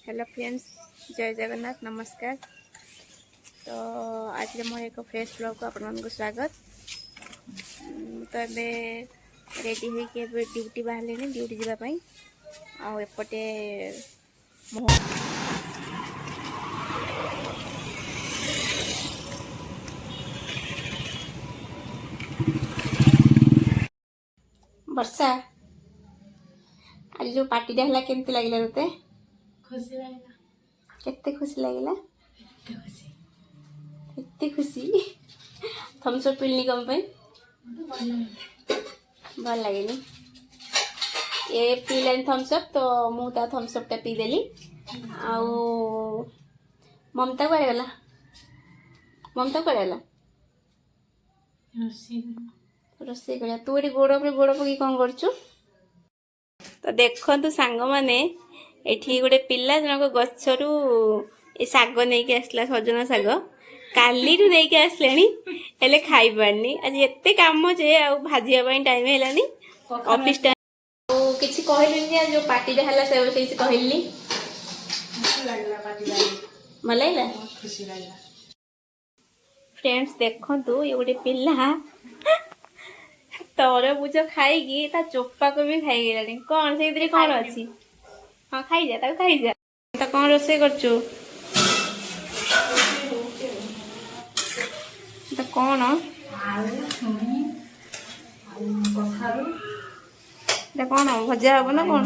Hello friends, जय जगन्नाथ, नमस्कार। तो आज मोर एक फ्रेश ब्लॉग को आपण को स्वागत। तो ये रेडी होके ड्यूटी बाहर ड्यूटी जावाई आपटे वर्षा आज जो पार्टी है केमती लगे ते खुशी लगा केते खुशी लगे एते खुशी थम्स अप पीलनी कम पे भल लगे ये पीलानी थम्स अप तो मुझे थम्स अप टा पीदेली। आउ ममता कड़े गला ममता कड़े गला रोसे कर तू ये गोड़ पर गोड़ पकि कौन करछु। तो देखु सांग मैंने एठी गोटे पिला जनक गछरु ए साग नहीं के आसला सजना साग काली रु नहीं के आसले हेले खाई पारनी। आज एते काम जे आ भाजिया पई टाइम हेलानी ऑफिस टाइम किछि कहलिनी जो पार्टी रे हला से किछि कहलिनी लागला पार्टी मला लागला खुशी लागला। फ्रेंड्स देखंतु ये गोटे पिला तरबुज खाई ता चोपा को भी खाई गेलानी। कौन से कौन अच्छी हाँ खाई जा खाई जा तो कौन रोसे करछु तो कौन कौन भजा हम ना कौन